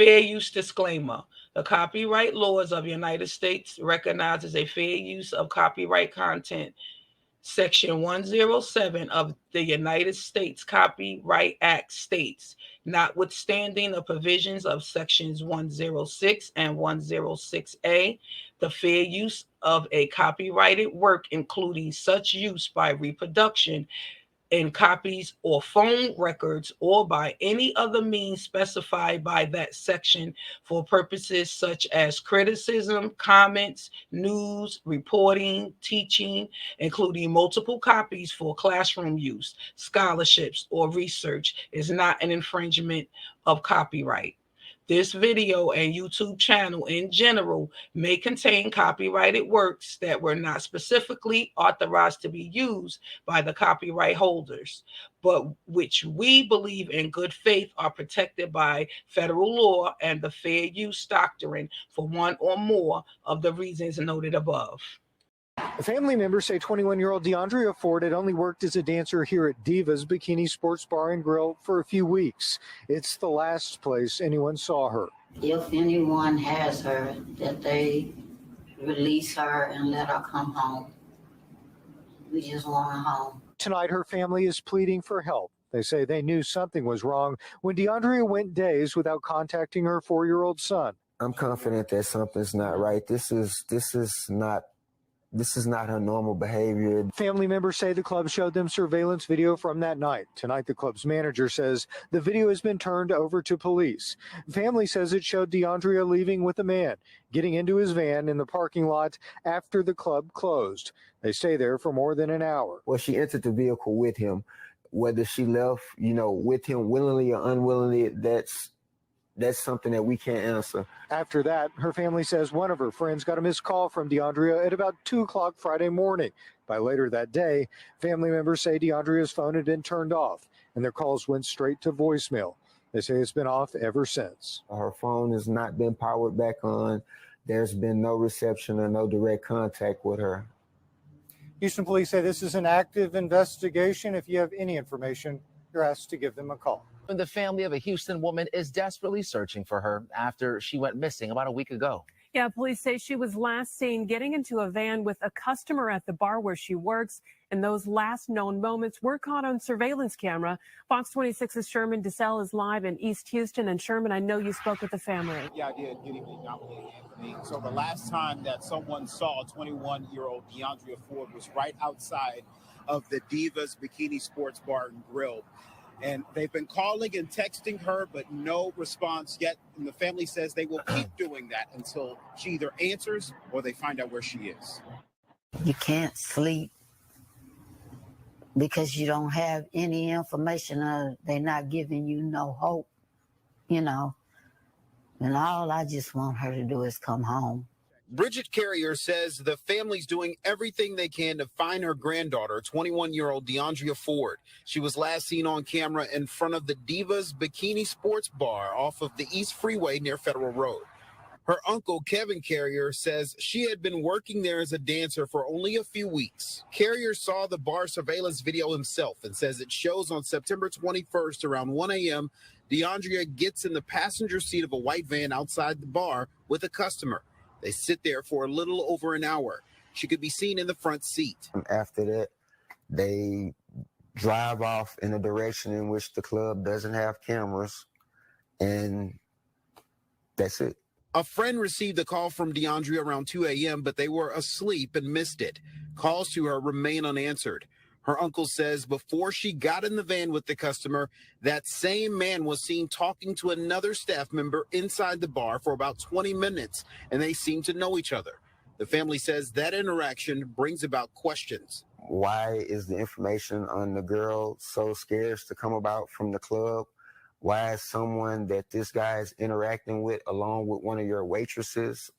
Fair use disclaimer. The copyright laws of the United States recognizes a fair use of copyright content. Section 107 of the United States Copyright Act states, notwithstanding the provisions of Sections 106 and 106A, the fair use of a copyrighted work, including such use by reproduction, in copies or phone records or by any other means specified by that section for purposes such as criticism, comments, news, reporting, teaching, including multiple copies for classroom use, scholarships, or research, is not an infringement of copyright. This video and YouTube channel in general may contain copyrighted works that were not specifically authorized to be used by the copyright holders, but which we believe in good faith are protected by federal law and the fair use doctrine for one or more of the reasons noted above. Family members say 21-year-old Deaundrea Ford had only worked as a dancer here at Diva's Bikini Sports Bar and Grill for a few weeks. It's the last place anyone saw her. If anyone has her, that they release her and let her come home. We just want her home. Tonight, her family is pleading for help. They say they knew something was wrong when Deaundrea went days without contacting her 4-year-old son. I'm confident that something's not right. This is not her normal behavior. Family members say the club showed them surveillance video from that night. Tonight, the club's manager says the video has been turned over to police. Family says it showed Deaundrea leaving with a man, getting into his van in the parking lot after the club closed. They stay there for more than an hour. Well, she entered the vehicle with him. Whether she left, with him willingly or unwillingly, that's something that we can't answer. After that, her family says one of her friends got a missed call from Deaundrea at about 2 o'clock Friday morning. By later that day, family members say Deaundrea's phone had been turned off and their calls went straight to voicemail. They say it's been off ever since. Her phone has not been powered back on. There's been no reception or no direct contact with her. Houston police say this is an active investigation. If you have any information, you're asked to give them a call. The family of a Houston woman is desperately searching for her after she went missing about a week ago. Yeah, police say she was last seen getting into a van with a customer at the bar where she works, and those last known moments were caught on surveillance camera. Fox 26's Sherman DeSalle is live in East Houston. And Sherman, I know you spoke with the family. Yeah, I did. Good evening, Dominique, Anthony. So the last time that someone saw 21-year-old Deaundrea Ford was right outside of the Divas Bikini Sports Bar and Grill. And they've been calling and texting her, but no response yet. And the family says they will keep doing that until she either answers or they find out where she is. You can't sleep because you don't have any information. They're not giving you no hope, And all I just want her to do is come home. Bridget Carrier says the family's doing everything they can to find her granddaughter, 21-year-old Deaundrea Ford. She was last seen on camera in front of the Divas Bikini Sports Bar off of the East Freeway near Federal Road. Her uncle, Kevin Carrier, says she had been working there as a dancer for only a few weeks. Carrier saw the bar surveillance video himself and says it shows on September 21st around 1 a.m. Deaundrea gets in the passenger seat of a white van outside the bar with a customer. They sit there for a little over an hour. She could be seen in the front seat. After that, they drive off in a direction in which the club doesn't have cameras, and that's it. A friend received a call from Deaundrea around 2 a.m., but they were asleep and missed it. Calls to her remain unanswered. Her uncle says before she got in the van with the customer, that same man was seen talking to another staff member inside the bar for about 20 minutes, and they seemed to know each other. The family says that interaction brings about questions. Why is the information on the girl so scarce to come about from the club? Why is someone that this guy is interacting with, along with one of your waitresses,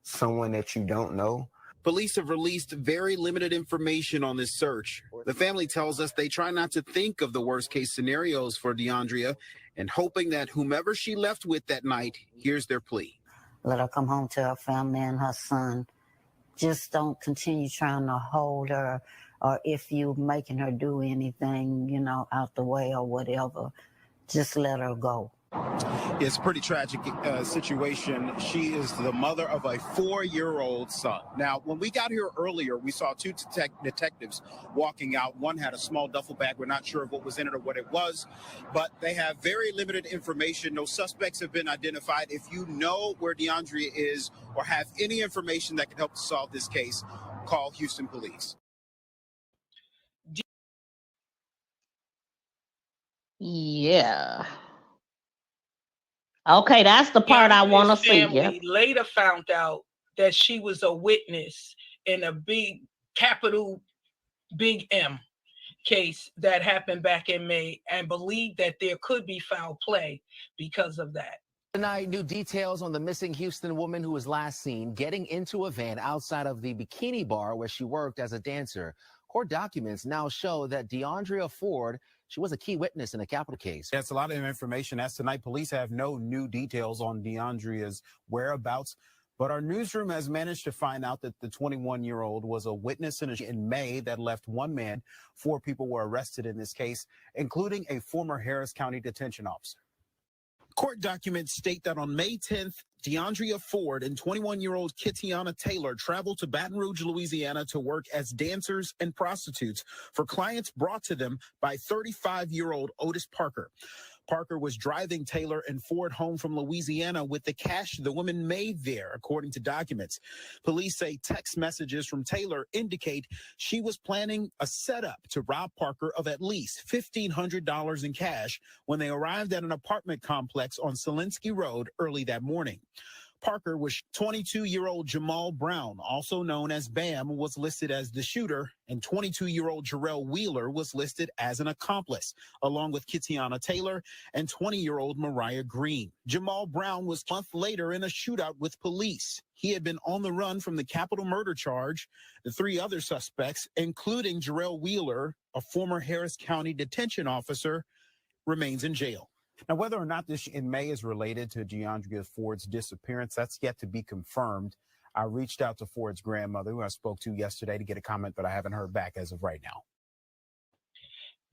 someone that you don't know? Police have released very limited information on this search. The family tells us they try not to think of the worst case scenarios for Deaundrea and hoping that whomever she left with that night hears their plea. Let her come home to her family and her son. Just don't continue trying to hold her, or if you making her do anything, out the way or whatever, just let her go. It's a pretty tragic situation. She is the mother of a 4-year-old son. Now, when we got here earlier, we saw two detectives walking out. One had a small duffel bag. We're not sure of what was in it or what it was, but they have very limited information. No suspects have been identified. If you know where Deaundrea is or have any information that can help to solve this case, call Houston Police. Yeah. Okay, that's the part I want to see. Family later found out that she was a witness in a big M case that happened back in May, and believed that there could be foul play because of that. Tonight, new details on the missing Houston woman who was last seen getting into a van outside of the bikini bar where she worked as a dancer. Court documents now show that Deaundrea Ford, she was a key witness in a capital case. That's a lot of information. As tonight, police have no new details on Deaundrea's whereabouts, but our newsroom has managed to find out that the 21-year-old was a witness in May that left one man. 4 people were arrested in this case, including a former Harris County detention officer. Court documents state that on May 10th, Deaundrea Ford and 21-year-old Kitiana Taylor traveled to Baton Rouge, Louisiana to work as dancers and prostitutes for clients brought to them by 35-year-old Otis Parker. Parker was driving Taylor and Ford home from Louisiana with the cash the woman made there, according to documents. Police say text messages from Taylor indicate she was planning a setup to rob Parker of at least $1,500 in cash when they arrived at an apartment complex on Selinsky Road early that morning. Parker was 22-year-old Jamal Brown, also known as Bam, was listed as the shooter, and 22-year-old Jarrell Wheeler was listed as an accomplice, along with Kitiana Taylor and 20-year-old Mariah Green. Jamal Brown was a month later in a shootout with police. He had been on the run from the capital murder charge. The 3 other suspects, including Jarrell Wheeler, a former Harris County detention officer, remains in jail. Now, whether or not this in May is related to Deaundrea Ford's disappearance, that's yet to be confirmed. I reached out to Ford's grandmother, who I spoke to yesterday, to get a comment, but I haven't heard back as of right now.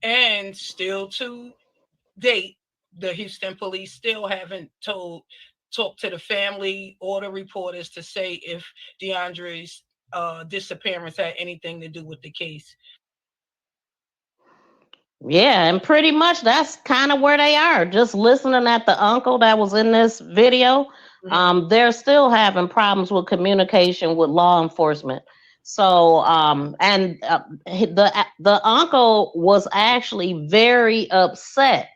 And still to date, the Houston police still haven't talked to the family or the reporters to say if Deaundrea's disappearance had anything to do with the case. Yeah, and pretty much that's kind of where they are. Just listening at the uncle that was in this video, they're still having problems with communication with law enforcement. So, the uncle was actually very upset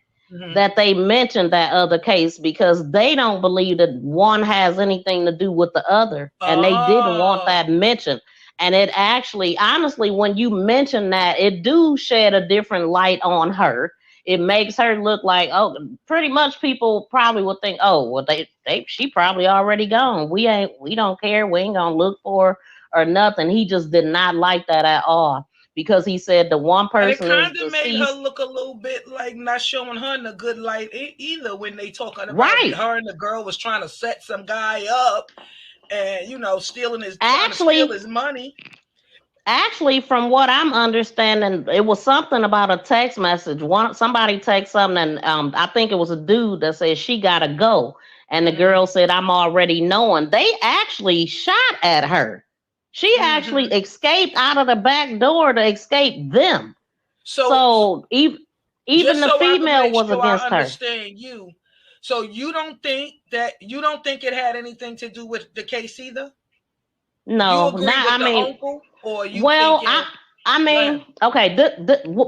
that they mentioned that other case, because they don't believe that one has anything to do with the other, and they didn't want that mentioned. And it actually, honestly, when you mention that, it do shed a different light on her. It makes her look like, oh, pretty much people probably would think, oh, well, she probably already gone. We don't care. We ain't gonna look for her or nothing. He just did not like that at all, because he said the one person and it kind of made her look a little bit like not showing her in a good light either, when they talking about her and the girl was trying to set some guy up. And stealing his money. Actually, from what I'm understanding, it was something about a text message. Somebody texted something, and I think it was a dude that said she gotta go, and the girl said, "I'm already knowing." They actually shot at her. She actually escaped out of the back door to escape them. So even the female was against her. Understand you. So you don't think it had anything to do with the case either? No, uncle, or you okay.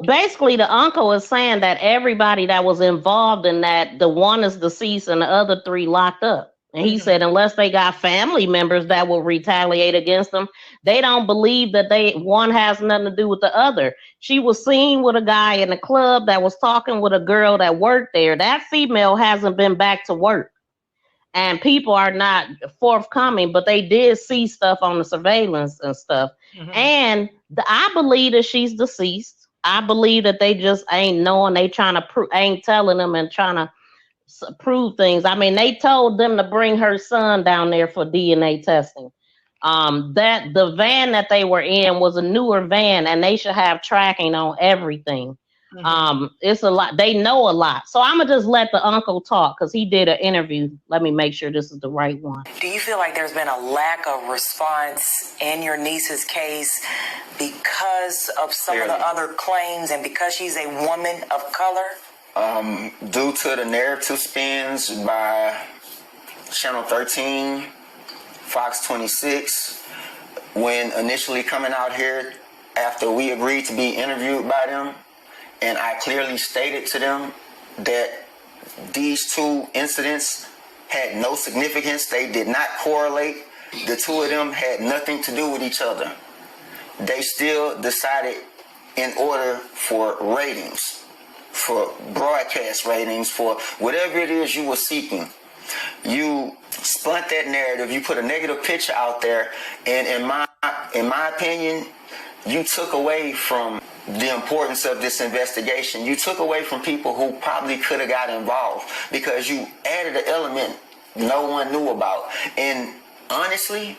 Basically, the uncle is saying that everybody that was involved in that, the one is deceased and the other 3 locked up. And he said unless they got family members that will retaliate against them, they don't believe that one has nothing to do with the other. She was seen with a guy in the club that was talking with a girl that worked there. That female hasn't been back to work. And people are not forthcoming, but they did see stuff on the surveillance and stuff. And I believe that she's deceased. I believe that they just ain't knowing. They trying to ain't telling them and trying to prove things. I mean, they told them to bring her son down there for DNA testing. That the van that they were in was a newer van, and they should have tracking on everything. It's a lot. They know a lot. So I'm gonna just let the uncle talk because he did an interview. Let me make sure this is the right one. Do you feel like there's been a lack of response in your niece's case because of some of the other claims and because she's a woman of color? Due to the narrative spins by Channel 13, Fox 26, when initially coming out here after we agreed to be interviewed by them, and I clearly stated to them that these two incidents had no significance. They did not correlate. The two of them had nothing to do with each other. They still decided, in order for ratings, for broadcast ratings, for whatever it is you were seeking, you spun that narrative, you put a negative picture out there, and in my opinion, you took away from the importance of this investigation. You took away from people who probably could have got involved because you added an element no one knew about. And honestly,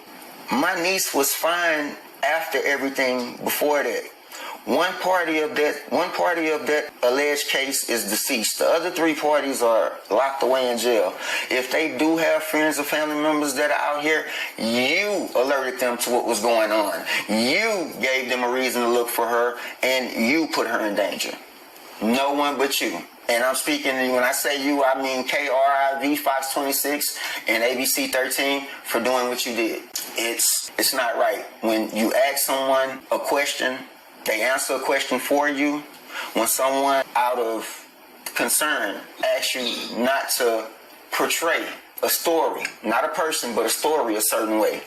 my niece was fine after everything before that. One party of that alleged case is deceased. The other three parties are locked away in jail. If they do have friends or family members that are out here, you alerted them to what was going on. You gave them a reason to look for her, and you put her in danger. No one but you. And I'm speaking, when I say you, I mean KRIV, Fox 26, and ABC 13 for doing what you did. It's not right. When you ask someone a question, they answer a question for you. When someone out of concern asks you not to portray a story, not a person, but a story a certain way,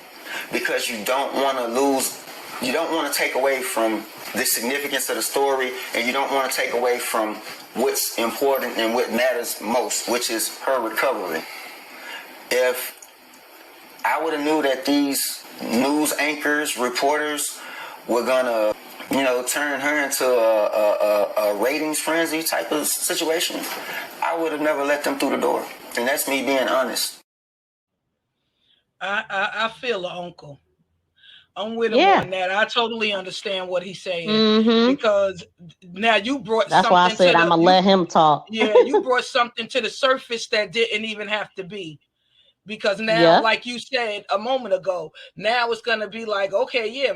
because you don't want to lose, you don't want to take away from the significance of the story, and you don't want to take away from what's important and what matters most, which is her recovery. If I would have knew that these news anchors, reporters were gonna, turn her into a ratings frenzy type of situation, I would have never let them through the door. And that's me being honest. I feel the uncle. I'm with him on that. I totally understand what he's saying because now you brought That's something. why I said I'm gonna let him talk. Yeah, you brought something to the surface that didn't even have to be. Because now, like you said a moment ago, now it's gonna be like, okay, yeah,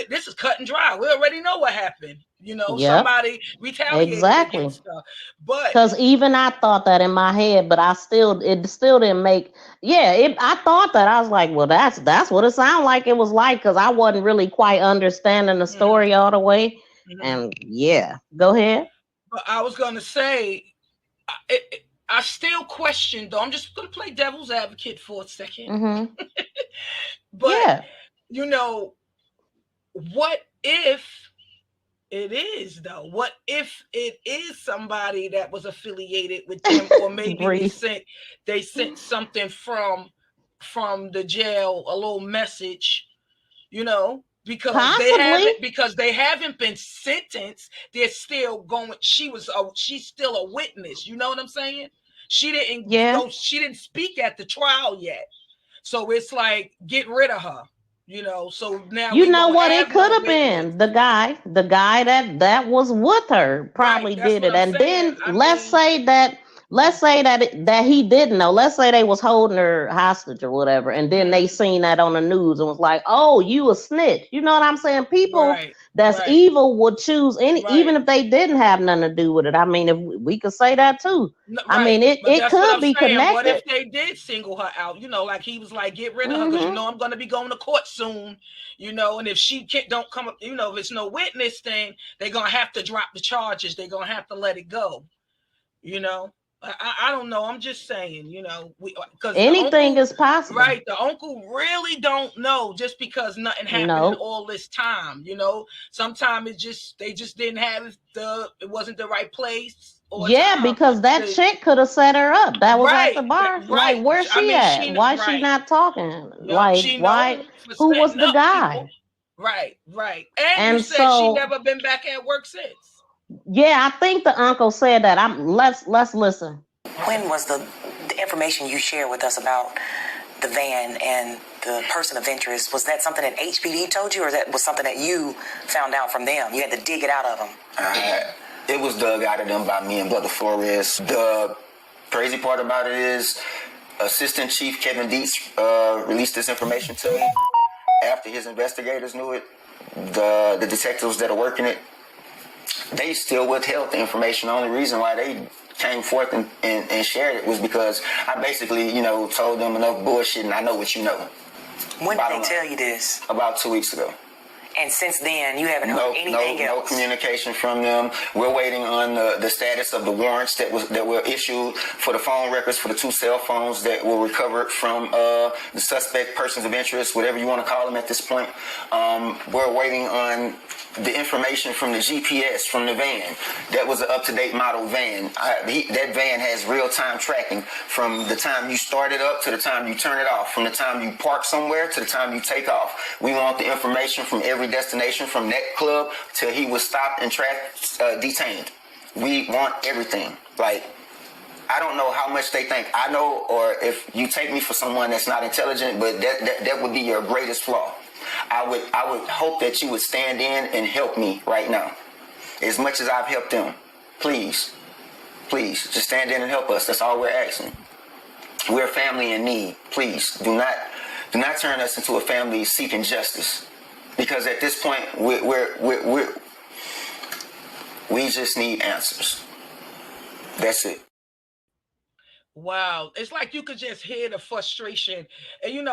this is cut and dry. We already know what happened. Somebody retaliated against her. But because even I thought that in my head, but it still didn't make. I thought that. I was like, well, that's what it sounded like. It was like, because I wasn't really quite understanding the story all the way. And go ahead. But I was gonna say, I still question, though. I'm just going to play devil's advocate for a second. But, what if it is, though? What if it is somebody that was affiliated with them, or maybe they sent something from the jail, a little message, because they haven't been sentenced. They're still going. She's still a witness. You know what I'm saying? She didn't she didn't speak at the trial yet. So it's like, get rid of her. So now it could have been the guy that was with her probably did it. And then let's say that he didn't know. Let's say they was holding her hostage or whatever, and then they seen that on the news and was like, "Oh, you a snitch." You know what I'm saying? People that's evil would choose even if they didn't have nothing to do with it. I mean, if we could say that too. I mean, it could be connected. What if they did single her out? Like he was like, get rid of her because I'm going to be going to court soon. And if she don't come up, if it's no witness thing, they're gonna have to drop the charges. They're gonna have to let it go. I don't know. I'm just saying, because anything is possible. Right. The uncle really don't know just because nothing happened in all this time. Sometimes they just didn't have it wasn't the right place. Because that chick could have set her up. That was at the bar. Like, where's she at? Why is she not talking? Why? Who was the guy? Right. And you said she never been back at work since. Yeah, I think the uncle said that. Let's listen. When was the information you shared with us about the van and the person of interest, was that something that HPD told you, or that was something that you found out from them? You had to dig it out of them. It was dug out of them by me and Brother Flores. The crazy part about it is Assistant Chief Kevin Dietz released this information to me after his investigators knew it. The detectives that are working it, they still withheld the information. The only reason why they came forth and shared it was because I basically, told them enough bullshit, and I know what you know. When did they tell you this? About 2 weeks ago. And since then, you haven't heard anything else? No communication from them. We're waiting on the status of the warrants that were issued for the phone records for the 2 cell phones that were recovered from the suspect, persons of interest, whatever you want to call them at this point. We're waiting on the information from the GPS from the van. That was an up-to-date model van. That van has real-time tracking from the time you start it up to the time you turn it off, from the time you park somewhere to the time you take off. We want the information from every destination from that club till he was stopped and detained. We want everything. Like, I don't know how much they think I know, or if you take me for someone that's not intelligent, but that would be your greatest flaw. I would hope that you would stand in and help me right now, as much as I've helped them. Please, just stand in and help us. That's all we're asking. We're a family in need. Please do not turn us into a family seeking justice, because at this point we just need answers. That's it. Wow. It's like you could just hear the frustration. And,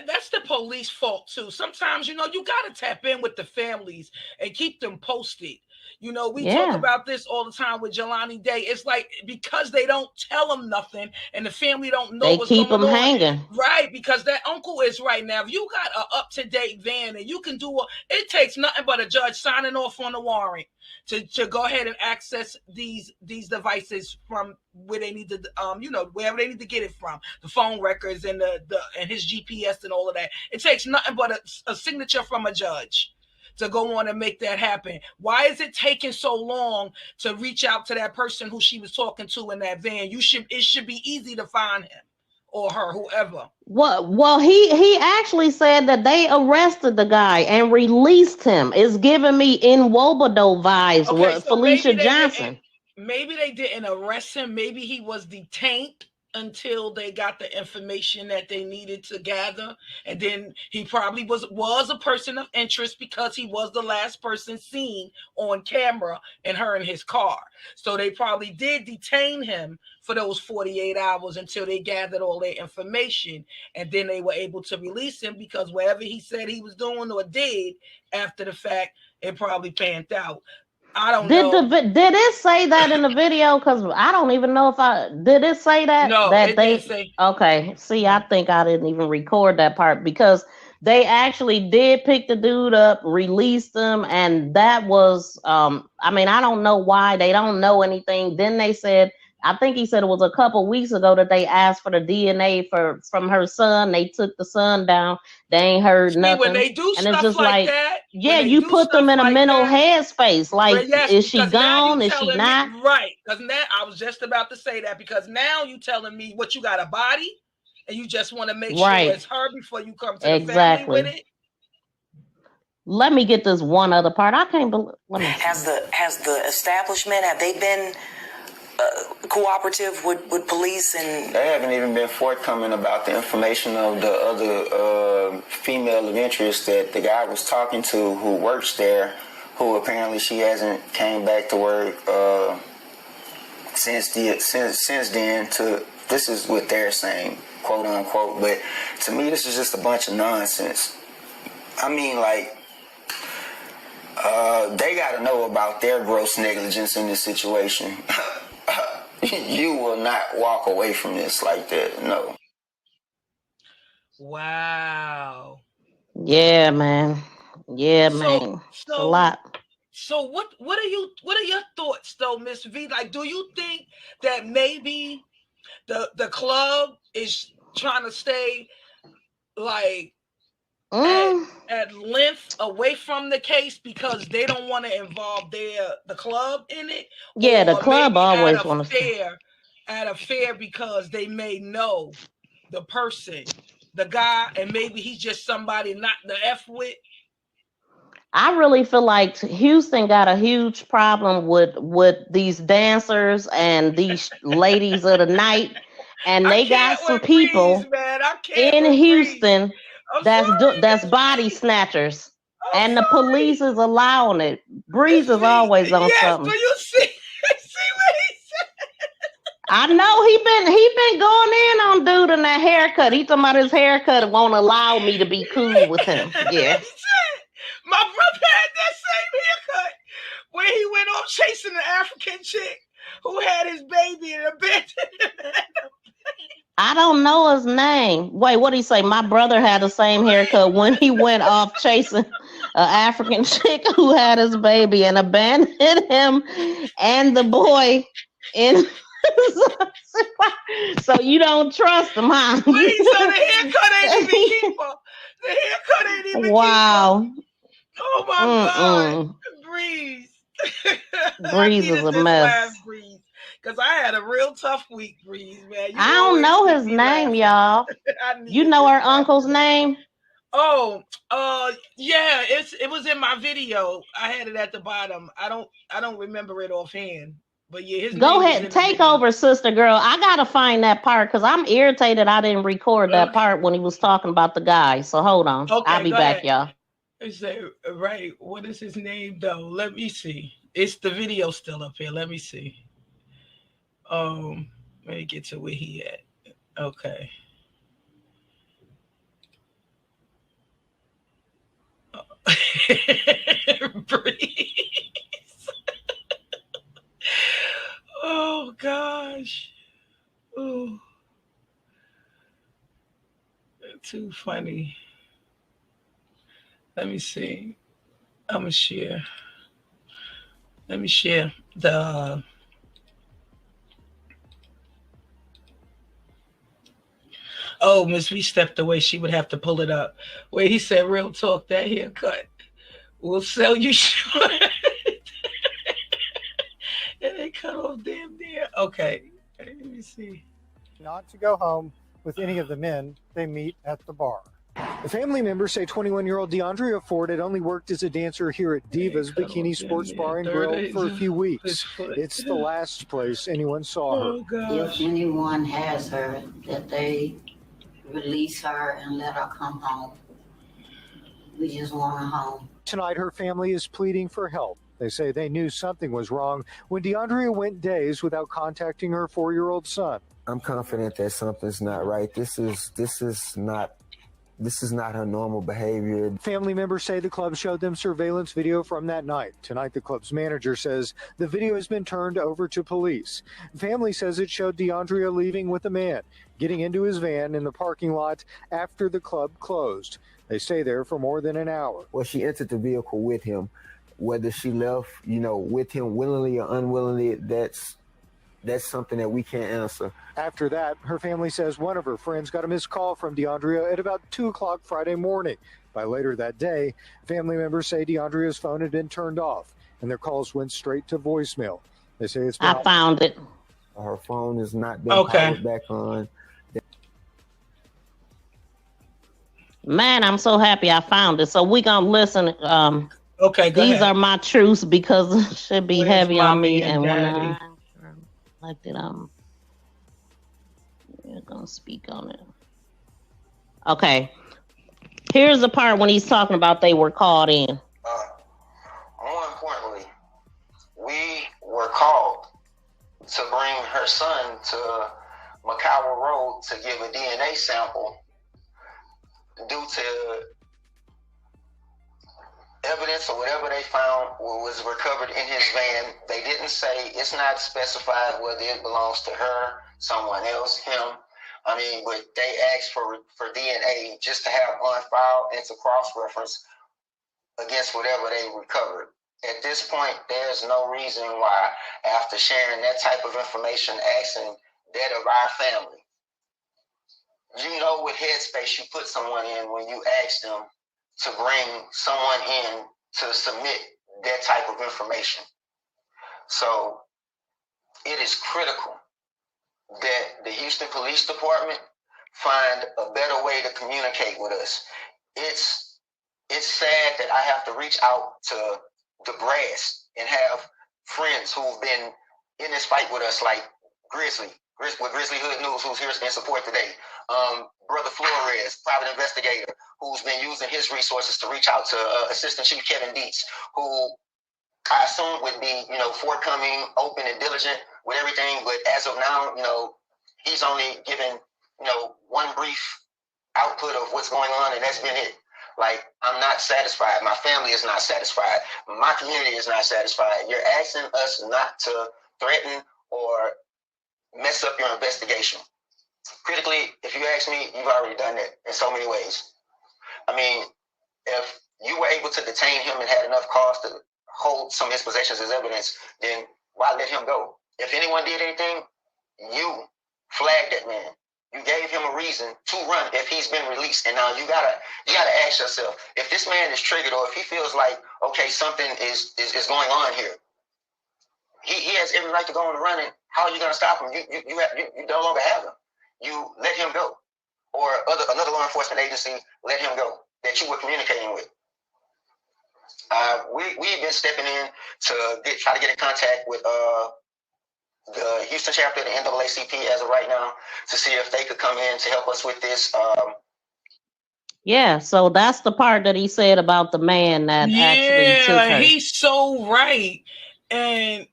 that's the police fault, too. Sometimes, you got to tap in with the families and keep them posted. We talk about this all the time with Jelani Day. It's like because they don't tell them nothing and the family don't know what's going on. They keep them hanging. Right, because that uncle is right now. If you got an up-to-date van and you can it takes nothing but a judge signing off on the warrant to go ahead and access these devices from where they need to, wherever they need to get it from, the phone records and and his GPS and all of that. It takes nothing but a signature from a judge to go on and make that happen. Why is it taking so long to reach out to that person who she was talking to in that van? It should be easy to find him or her, whoever. Well, he actually said that they arrested the guy and released him. It's giving me in Wobodo vibes with Felicia Johnson. Maybe they didn't arrest him. Maybe he was detained until they got the information that they needed to gather, and then he probably was a person of interest because he was the last person seen on camera and her in his car. So they probably did detain him for those 48 hours until they gathered all their information, and then they were able to release him because whatever he said he was doing or did after the fact, it probably panned out. I don't know. Did it say that in the video? Because I don't even know did it say that? No, it didn't say. Okay. See, I think I didn't even record that part because they actually did pick the dude up, released him, and that was I don't know why they don't know anything. Then they said, I think he said it was a couple weeks ago that they asked for the DNA from her son. They took the son down. They ain't heard nothing. When they do and stuff it's just like that, you put them in a mental headspace. Like, is she gone? Is she not? Right. Because now I was just about to say that, because now you telling me what, you got a body and you just want to make sure it's her before you come to the family with it. Let me get this one other part. I can't believe. Has the establishment, have they been cooperative with police? And they haven't even been forthcoming about the information of the other female of interest that the guy was talking to who works there, who apparently she hasn't came back to work since then. This is what they're saying, quote unquote, but to me this is just a bunch of nonsense. I mean, like, they got to know about their gross negligence in this situation. You will not walk away from this like that. No. Wow. Yeah, man. Yeah, man. It's a lot. So what are your thoughts though, Miss V? Like, do you think that maybe the club is trying to stay like at length away from the case because they don't want to involve the club in it? Yeah, the club always wants to at a fair because they may know the person the guy, and maybe he's just somebody not the F with? I really feel like Houston got a huge problem with these dancers and these ladies of the night, and I they got can't some with Breeze, people man. I can't in with Breeze. Houston I'm that's sorry, body snatchers, I'm and the police sorry. is allowing it. Breeze Miss is V, always on yes, do something. you see what he said? I know he been going in on dude in that haircut. He talking about his haircut won't allow me to be cool with him. Yeah. He said, my brother had that same haircut when he went off chasing the African chick who had his baby and abandoned him. I don't know his name. Wait, what did he say? My brother had the same haircut when he went off chasing an African chick who had his baby and abandoned him and the boy in. So you don't trust him, huh? Wait, so the haircut ain't even keeper. The haircut ain't even Wow. keeper. Oh my God, Breeze. Breeze is a mess. Breeze, because I had a real tough week, Breeze, man. I don't know his name, y'all. You know her uncle's name? Oh, yeah, it was in my video. I had it at the bottom. I don't remember it offhand. But yeah, his Go name ahead, take over, sister girl. I gotta find that part because I'm irritated I didn't record that part when he was talking about the guy. So hold on. Okay, I'll be back, y'all. Right. What is his name though? Let me see. It's the video still up here. Let me see. Let me get to where he at. Okay. Breeze. Oh gosh. Oh. Too funny. Let me see. I'm gonna share. Let me share the oh, Miss V stepped away. She would have to pull it up. Where he said, real talk, that haircut will sell you short. And they cut off damn near. Okay. Let me see. Not to go home with any of the men they meet at the bar. The family members say 21-year-old Deaundrea Ford had only worked as a dancer here at Diva's Bikini Sports Bar and Grill for a few weeks. It's the last place anyone saw her. If anyone has her, that they release her and let her come home. We just want her home. Tonight, her family is pleading for help. They say they knew something was wrong when Deaundrea went days without contacting her 4-year-old son. I'm confident that something's not right. This is not her normal behavior. Family members say the club showed them surveillance video from that night. Tonight, the club's manager says the video has been turned over to police. Family says it showed Deaundrea leaving with a man, getting into his van in the parking lot after the club closed. They stay there for more than an hour. Well, she entered the vehicle with him. Whether she left, with him willingly or unwillingly, that's something that we can't answer. After that, her family says one of her friends got a missed call from Deaundrea at about 2 o'clock Friday morning. By later that day, family members say Deaundrea's phone had been turned off and their calls went straight to voicemail. They say it's been I found it. Her phone has not been powered back on. Man, I'm so happy I found it. So we gonna listen. Okay, go these ahead. are my truths because it should be heavy on me. And when daddy? I elected, we're gonna speak on it. Okay, here's the part when he's talking about they were called in. More importantly, we were called to bring her son to McCower Road to give a DNA sample due to evidence or whatever they found was recovered in his van. They didn't say, it's not specified whether it belongs to her, someone else, him. But they asked for DNA just to have on file and to cross-reference against whatever they recovered. At this point, there's no reason why, after sharing that type of information, asking that of our family, you know what headspace you put someone in when you ask them to bring someone in to submit that type of information. So it is critical that the Houston Police Department find a better way to communicate with us. It's sad that I have to reach out to the brass and have friends who've been in this fight with us, like Grizzly with Grizzly Hood News, who's here in support today. Brother Flores, private investigator, who's been using his resources to reach out to Assistant Chief Kevin Dietz, who I assume would be, forthcoming, open, and diligent with everything. But as of now, he's only given, one brief output of what's going on, and that's been it. Like, I'm not satisfied. My family is not satisfied. My community is not satisfied. You're asking us not to threaten or mess up your investigation. Critically, if you ask me, you've already done that in so many ways. I mean, if you were able to detain him and had enough cause to hold some of his possessions as evidence, then why let him go? If anyone did anything, you flagged that man. You gave him a reason to run if he's been released. And now you gotta ask yourself, if this man is triggered or if he feels like, okay, something is going on here, he has every right to go on the run. And how are you gonna stop him? You no longer have him. You let him go, or another law enforcement agency let him go that you were communicating with. We've been stepping in to try to get in contact with the Houston chapter of the NAACP as of right now to see if they could come in to help us with this. Yeah, so that's the part that he said about the man that actually took her. He's so right. And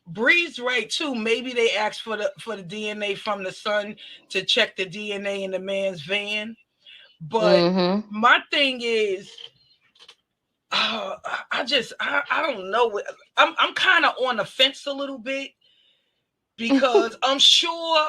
Bree's right too. Maybe they asked for the DNA from the son to check the DNA in the man's van. But my thing is, I don't know. I'm kind of on the fence a little bit because I'm sure.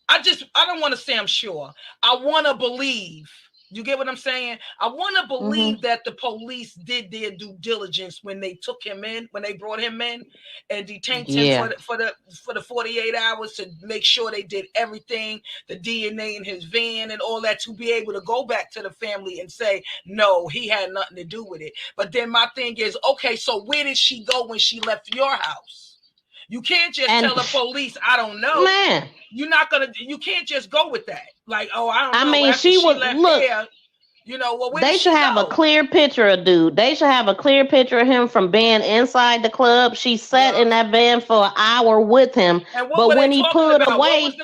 I don't want to say I'm sure. I want to believe. You get what I'm saying? I want to believe that the police did their due diligence when they took him in, when they brought him in and detained him for the 48 hours to make sure they did everything, the DNA in his van and all that, to be able to go back to the family and say, no, he had nothing to do with it. But then my thing is, okay, so where did she go when she left your house? You can't just tell the police, I don't know. Man. You can't just go with that. Like, oh, I don't know. I mean, she was, look, they should have a clear picture of dude. They should have a clear picture of him from being inside the club. She sat in that van for an hour with him. But when he pulled away,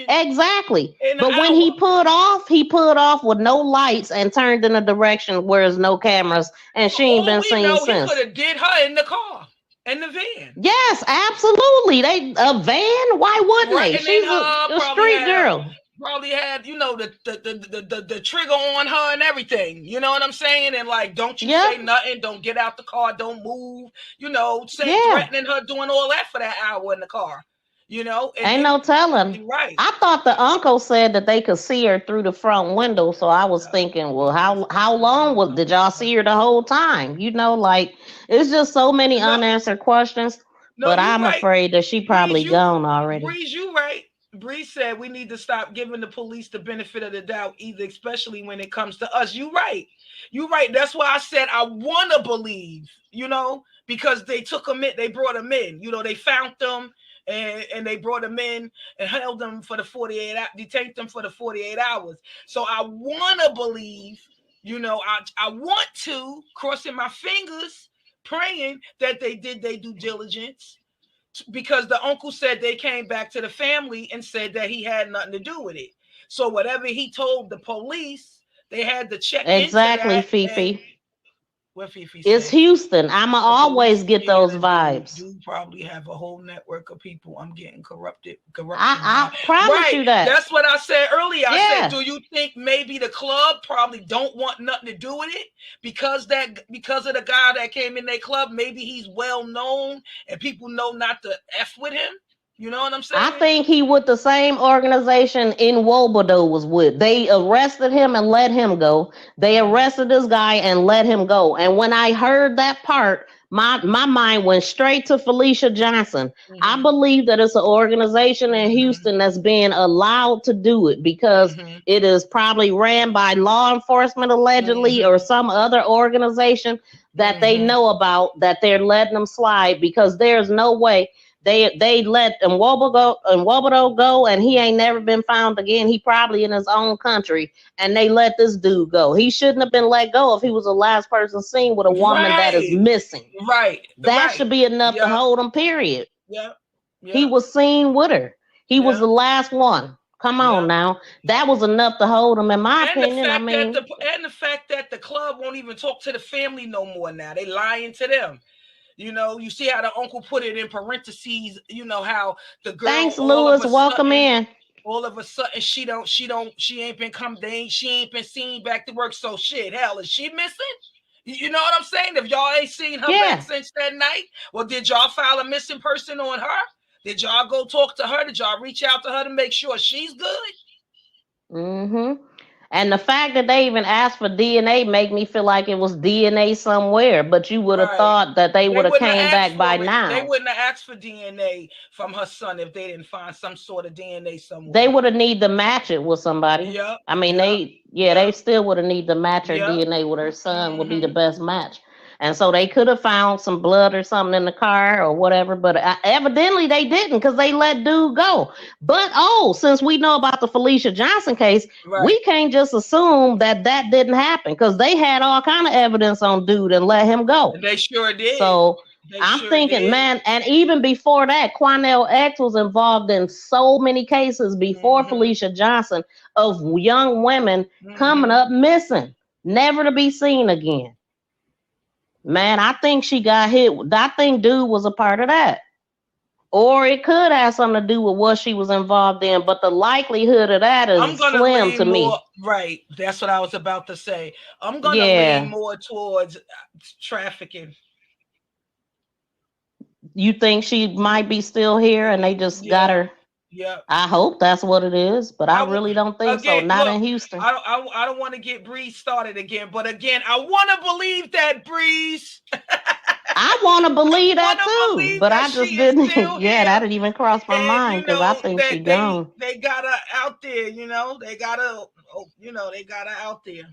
exactly. But when he pulled off with no lights and turned in a direction where there's no cameras, and she ain't been seen since. He could have did her in the car. In the van. Yes, absolutely. A van? Why wouldn't they? She's a street girl. Probably had, the trigger on her and everything. You know what I'm saying? And like, don't you say nothing. Don't get out the car. Don't move. Threatening her, doing all that for that hour in the car. Ain't no telling. Right. I thought the uncle said that they could see her through the front window. So I was thinking, well, how long did y'all see her the whole time? It's just so many unanswered questions. But I'm afraid that she probably gone already. Breeze, you right. Breeze said we need to stop giving the police the benefit of the doubt, either, especially when it comes to us. You right. That's why I said I want to believe, because they took him in, they brought him in. They found them. And they brought him in and held them for the 48 hours, detained them for the 48 hours. So I want to believe, I want to, crossing my fingers, praying that they did their due diligence, because the uncle said they came back to the family and said that he had nothing to do with it. So whatever he told the police, they had to check exactly, into that. Fifi. What Fifi it's said. Houston. I'ma always get those vibes. You probably have a whole network of people. I'm getting corrupted. I promise you that. That's what I said earlier. I said, do you think maybe the club probably don't want nothing to do with it because of the guy that came in their club? Maybe he's well known and people know not to F with him. You know what I'm saying? I think he with the same organization in Wobodo was with. They arrested him and let him go. They arrested this guy and let him go. And when I heard that part, my mind went straight to Felicia Johnson. I believe that it's an organization in Houston that's being allowed to do it because it is probably ran by law enforcement allegedly or some other organization that they know about, that they're letting them slide, because there's no way They let Nwobodo go, and he ain't never been found again. He probably in his own country, and they let this dude go. He shouldn't have been let go if he was the last person seen with a woman that is missing. Right. That should be enough to hold him, period. He was seen with her. He was the last one. Come on now. That was enough to hold him, in my opinion. I mean, the fact that the club won't even talk to the family no more now. They lying to them. You know, you see how the uncle put it in parentheses, you know, how the girl. Thanks, Lewis. Welcome in. All of a sudden, she ain't been seen back to work. So shit, hell, is she missing? You know what I'm saying? If y'all ain't seen her back since that night, well, did y'all file a missing person on her? Did y'all go talk to her? Did y'all reach out to her to make sure she's good? Mm-hmm. And the fact that they even asked for DNA make me feel like it was DNA somewhere, but you would have thought that they would have came back by now. They wouldn't have asked for DNA from her son if they didn't find some sort of DNA somewhere. They would have need to match it with somebody. Yep. I mean, they still would have need to match her DNA with her son would be the best match. And so they could have found some blood or something in the car or whatever, but evidently they didn't because they let dude go. But, since we know about the Felicia Johnson case, we can't just assume that didn't happen because they had all kind of evidence on dude and let him go. They sure did. So I'm thinking, man, and even before that, Quanell X was involved in so many cases before Felicia Johnson of young women coming up missing, never to be seen again. Man, I think she got hit. I think dude was a part of that. Or it could have something to do with what she was involved in, but the likelihood of that is slim to me. Right. That's what I was about to say. I'm going to lean more towards trafficking. You think she might be still here and they just got her? Yeah. I hope that's what it is, but I really don't think so. Not in Houston. I don't want to get Breeze started again, but again, I want to believe that, Breeze. I want to believe that too, but I just didn't. That didn't even cross my mind because I think she gone. They got her out there, you know. They got her, they got her out there.